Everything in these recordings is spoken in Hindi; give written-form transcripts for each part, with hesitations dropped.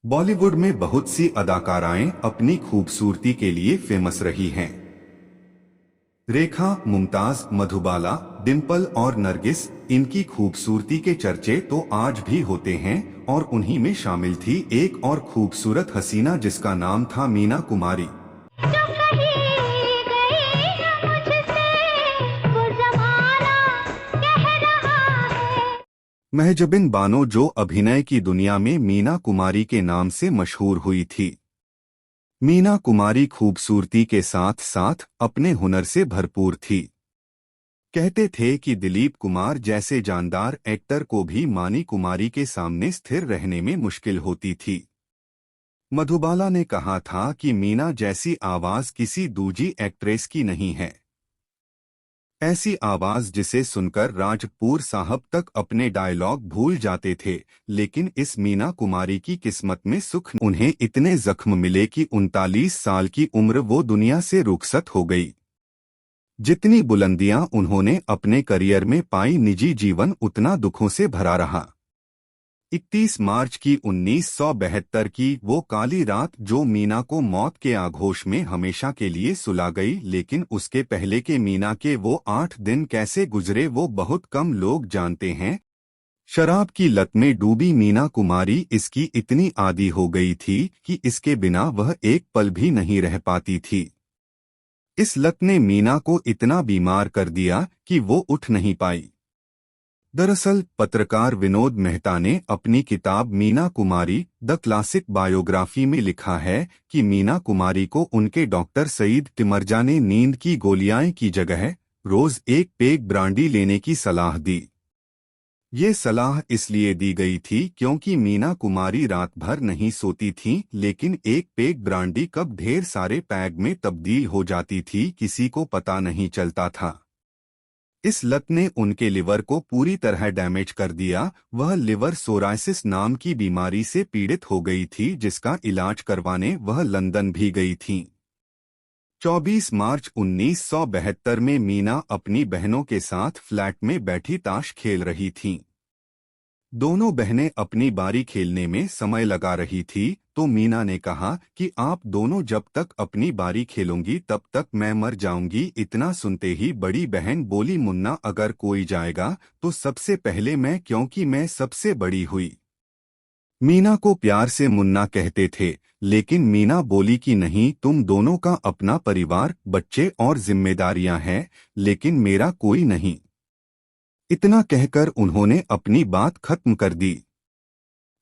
बॉलीवुड में बहुत सी अदाकाराएं अपनी खूबसूरती के लिए फेमस रही हैं। रेखा, मुमताज, मधुबाला, डिम्पल और नरगिस, इनकी खूबसूरती के चर्चे तो आज भी होते हैं और उन्हीं में शामिल थी एक और खूबसूरत हसीना जिसका नाम था मीना कुमारी। जो कहीं गई न मुझसे, वो ज़माना कह रहा है। महजबिन बानो जो अभिनय की दुनिया में मीना कुमारी के नाम से मशहूर हुई थी। मीना कुमारी खूबसूरती के साथ साथ अपने हुनर से भरपूर थी। कहते थे कि दिलीप कुमार जैसे जानदार एक्टर को भी मानी कुमारी के सामने स्थिर रहने में मुश्किल होती थी। मधुबाला ने कहा था कि मीना जैसी आवाज किसी दूजी एक्ट्रेस की नहीं है। ऐसी आवाज जिसे सुनकर राज कपूर साहब तक अपने डायलॉग भूल जाते थे। लेकिन इस मीना कुमारी की किस्मत में सुख, उन्हें इतने जख्म मिले कि 39 साल की उम्र वो दुनिया से रुखसत हो गई। जितनी बुलंदियां उन्होंने अपने करियर में पाई, निजी जीवन उतना दुखों से भरा रहा। 31 मार्च की 1972 की वो काली रात जो मीना को मौत के आगोश में हमेशा के लिए सुला गई, लेकिन उसके पहले के मीना के वो 8 दिन कैसे गुजरे वो बहुत कम लोग जानते हैं। शराब की लत में डूबी मीना कुमारी इसकी इतनी आदी हो गई थी कि इसके बिना वह एक पल भी नहीं रह पाती थी। इस लत ने मीना को इतना बीमार कर दिया कि वो उठ नहीं पाई। दरअसल पत्रकार विनोद मेहता ने अपनी किताब Meena Kumari the classic biography में लिखा है कि मीना कुमारी को उनके डॉक्टर सईद तिमरजा ने नींद की गोलियां की जगह रोज एक पेग ब्रांडी लेने की सलाह दी। ये सलाह इसलिए दी गई थी क्योंकि मीना कुमारी रात भर नहीं सोती थीं, लेकिन एक पेग ब्रांडी कब ढेर सारे पैग में तब्दील हो जाती थी किसी को पता नहीं चलता था। इस लत ने उनके लिवर को पूरी तरह डैमेज कर दिया। वह लिवर सोरायसिस नाम की बीमारी से पीड़ित हो गई थी जिसका इलाज करवाने वह लंदन भी गई थीं। 24 मार्च 1972 में मीना अपनी बहनों के साथ फ्लैट में बैठी ताश खेल रही थीं। दोनों बहनें अपनी बारी खेलने में समय लगा रही थी तो मीना ने कहा कि आप दोनों जब तक अपनी बारी खेलोगी तब तक मैं मर जाऊंगी। इतना सुनते ही बड़ी बहन बोली, मुन्ना अगर कोई जाएगा तो सबसे पहले मैं, क्योंकि मैं सबसे बड़ी हुई। मीना को प्यार से मुन्ना कहते थे, लेकिन मीना बोली कि नहीं, तुम दोनों का अपना परिवार, बच्चे और जिम्मेदारियां हैं, लेकिन मेरा कोई नहीं। इतना कहकर उन्होंने अपनी बात खत्म कर दी।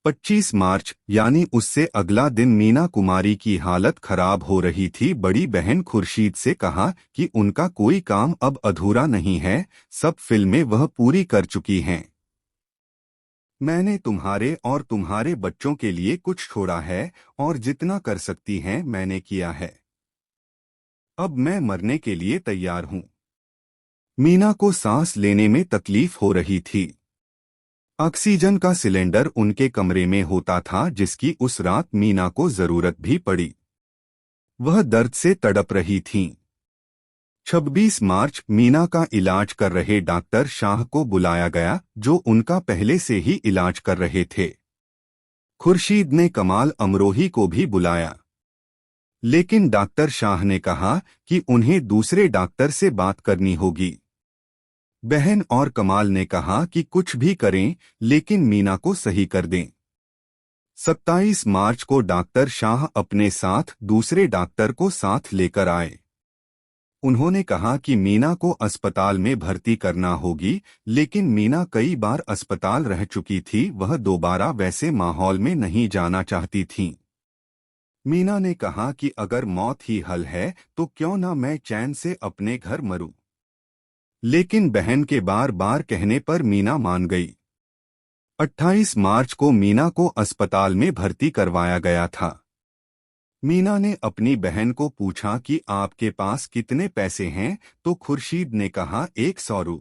25 मार्च यानी उससे अगला दिन मीना कुमारी की हालत खराब हो रही थी। बड़ी बहन खुर्शीद से कहा कि उनका कोई काम अब अधूरा नहीं है, सब फिल्में वह पूरी कर चुकी हैं। मैंने तुम्हारे और तुम्हारे बच्चों के लिए कुछ छोड़ा है और जितना कर सकती हैं मैंने किया है। अब मैं मरने के लिए तैयार हूं। मीना को सांस लेने में तकलीफ हो रही थी। ऑक्सीजन का सिलेंडर उनके कमरे में होता था जिसकी उस रात मीना को जरूरत भी पड़ी। वह दर्द से तड़प रही थीं। 26 मार्च मीना का इलाज कर रहे डॉक्टर शाह को बुलाया गया जो उनका पहले से ही इलाज कर रहे थे। खुर्शीद ने कमाल अमरोही को भी बुलाया, लेकिन डॉक्टर शाह ने कहा कि उन्हें दूसरे डॉक्टर से बात करनी होगी। बहन और कमाल ने कहा कि कुछ भी करें लेकिन मीना को सही कर दें। 27 मार्च को डॉक्टर शाह अपने साथ दूसरे डॉक्टर को साथ लेकर आए। उन्होंने कहा कि मीना को अस्पताल में भर्ती करना होगी, लेकिन मीना कई बार अस्पताल रह चुकी थी, वह दोबारा वैसे माहौल में नहीं जाना चाहती थीं। मीना ने कहा कि अगर मौत ही हल है तो क्यों ना मैं चैन से अपने घर मरूं। लेकिन बहन के बार बार कहने पर मीना मान गई। 28 मार्च को मीना को अस्पताल में भर्ती करवाया गया था। मीना ने अपनी बहन को पूछा कि आपके पास कितने पैसे हैं, तो खुर्शीद ने कहा 100 रु।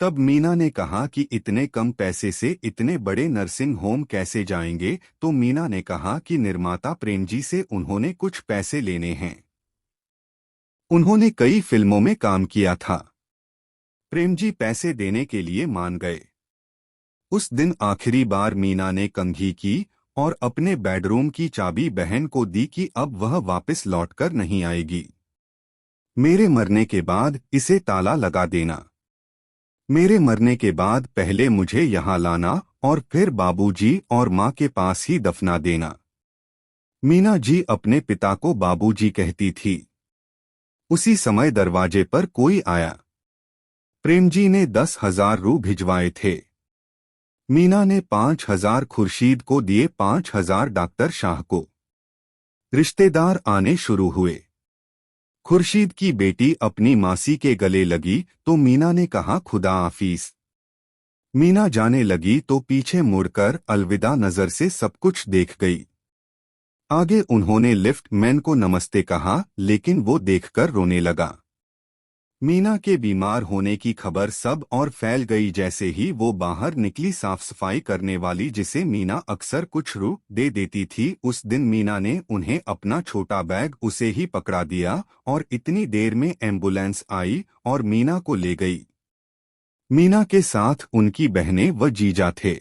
तब मीना ने कहा कि इतने कम पैसे से इतने बड़े नर्सिंग होम कैसे जाएंगे, तो मीना ने कहा कि निर्माता प्रेमजी से उन्होंने कुछ पैसे लेने हैं। उन्होंने कई फिल्मों में काम किया था। प्रेमजी पैसे देने के लिए मान गए। उस दिन आखिरी बार मीना ने कंघी की और अपने बेडरूम की चाबी बहन को दी कि अब वह वापस लौटकर नहीं आएगी। मेरे मरने के बाद इसे ताला लगा देना। मेरे मरने के बाद पहले मुझे यहाँ लाना और फिर बाबूजी और माँ के पास ही दफना देना। मीना जी अपने पिता को बाबूजी कहती थी। उसी समय दरवाजे पर कोई आया। प्रेम जी ने 10,000 रू भिजवाए थे। मीना ने 5,000 खुर्शीद को दिए, 5,000 डॉक्टर शाह को। रिश्तेदार आने शुरू हुए। खुर्शीद की बेटी अपनी मासी के गले लगी तो मीना ने कहा खुदा हाफिज। मीना जाने लगी तो पीछे मुड़कर अलविदा नजर से सब कुछ देख गई। आगे उन्होंने लिफ्ट मैन को नमस्ते कहा, लेकिन वो देखकर रोने लगा। मीना के बीमार होने की खबर सब और फैल गई। जैसे ही वो बाहर निकली, साफ सफाई करने वाली जिसे मीना अक्सर कुछ रू दे देती थी, उस दिन मीना ने उन्हें अपना छोटा बैग उसे ही पकड़ा दिया और इतनी देर में एम्बुलेंस आई और मीना को ले गई। मीना के साथ उनकी बहनें व जीजा थे।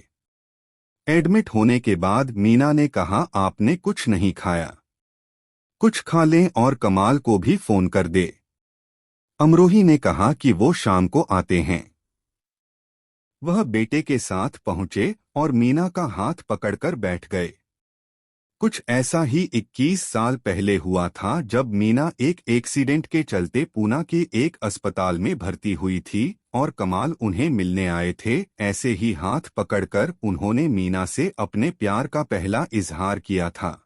एडमिट होने के बाद मीना ने कहा, आपने कुछ नहीं खाया, कुछ खा लें और कमाल को भी फोन कर दे। अमरोही ने कहा कि वो शाम को आते हैं। वह बेटे के साथ पहुंचे और मीना का हाथ पकड़कर बैठ गए। कुछ ऐसा ही 21 साल पहले हुआ था जब मीना एक एक्सीडेंट के चलते पूना के एक अस्पताल में भर्ती हुई थी और कमाल उन्हें मिलने आए थे। ऐसे ही हाथ पकड़कर उन्होंने मीना से अपने प्यार का पहला इजहार किया था।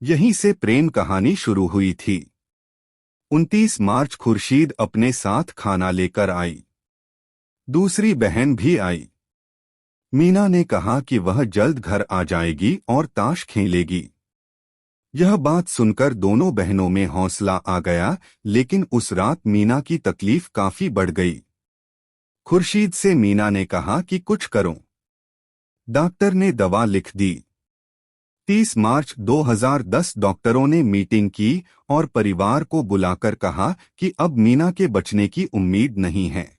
यहीं से प्रेम कहानी शुरू हुई थी। 29 मार्च खुर्शीद अपने साथ खाना लेकर आई। दूसरी बहन भी आई। मीना ने कहा कि वह जल्द घर आ जाएगी और ताश खेलेगी। यह बात सुनकर दोनों बहनों में हौसला आ गया, लेकिन उस रात मीना की तकलीफ काफी बढ़ गई। खुर्शीद से मीना ने कहा कि कुछ करो। डॉक्टर ने दवा लिख दी। 30 मार्च 2010 डॉक्टरों ने मीटिंग की और परिवार को बुलाकर कहा कि अब मीना के बचने की उम्मीद नहीं है।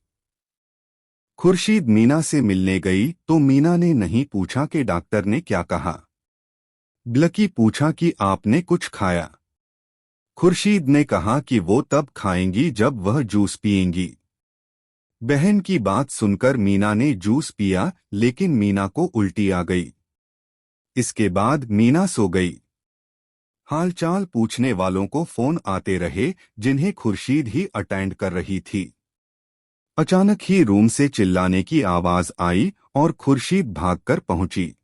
खुर्शीद मीना से मिलने गई तो मीना ने नहीं पूछा कि डॉक्टर ने क्या कहा, बल्कि पूछा कि आपने कुछ खाया। खुर्शीद ने कहा कि वो तब खाएंगी जब वह जूस पिएंगी। बहन की बात सुनकर मीना ने जूस पिया, लेकिन मीना को उल्टी आ गई। इसके बाद मीना सो गई। हालचाल पूछने वालों को फोन आते रहे, जिन्हें खुर्शीद ही अटेंड कर रही थी। अचानक ही रूम से चिल्लाने की आवाज आई और खुर्शीद भागकर पहुंची।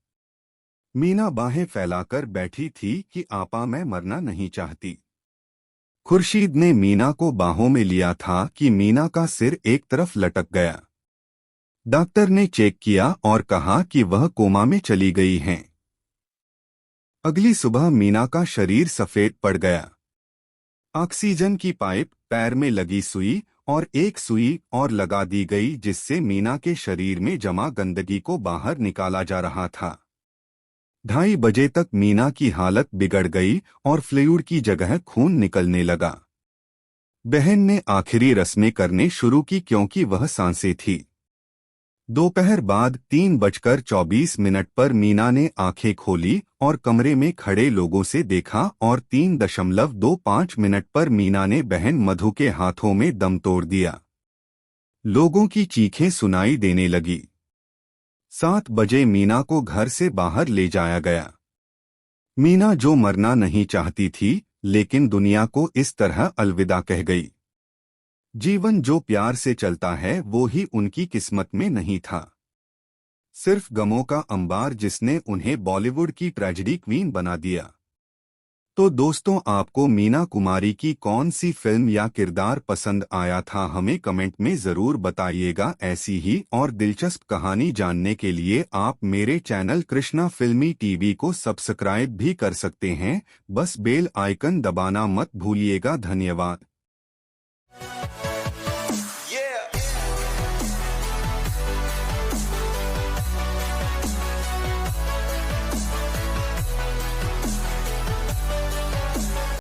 मीना बाहें फैलाकर बैठी थी कि आपा मैं मरना नहीं चाहती। खुर्शीद ने मीना को बाहों में लिया था कि मीना का सिर एक तरफ लटक गया। डॉक्टर ने चेक किया और कहा कि वह कोमा में चली गई हैं। अगली सुबह मीना का शरीर सफेद पड़ गया। ऑक्सीजन की पाइप, पैर में लगी सुई और एक सुई और लगा दी गई, जिससे मीना के शरीर में जमा गंदगी को बाहर निकाला जा रहा था। 2:30 बजे तक मीना की हालत बिगड़ गई और फ्लूइड की जगह खून निकलने लगा। बहन ने आखिरी रस्में करने शुरू की क्योंकि वह सांसें थी। दोपहर बाद 3:24 पर मीना ने आंखें खोली और कमरे में खड़े लोगों से देखा और 3.25 पर मीना ने बहन मधु के हाथों में दम तोड़ दिया। लोगों की चीखें सुनाई देने लगी। 7 बजे मीना को घर से बाहर ले जाया गया। मीना जो मरना नहीं चाहती थी, लेकिन दुनिया को इस तरह अलविदा कह गई। जीवन जो प्यार से चलता है वो ही उनकी किस्मत में नहीं था। सिर्फ गमों का अंबार जिसने उन्हें बॉलीवुड की ट्रेजेडी क्वीन बना दिया। तो दोस्तों, आपको मीना कुमारी की कौन सी फिल्म या किरदार पसंद आया था, हमें कमेंट में ज़रूर बताइएगा। ऐसी ही और दिलचस्प कहानी जानने के लिए आप मेरे चैनल कृष्णा फिल्मी टीवी को सब्सक्राइब भी कर सकते हैं। बस बेल आइकन दबाना मत भूलिएगा। धन्यवाद।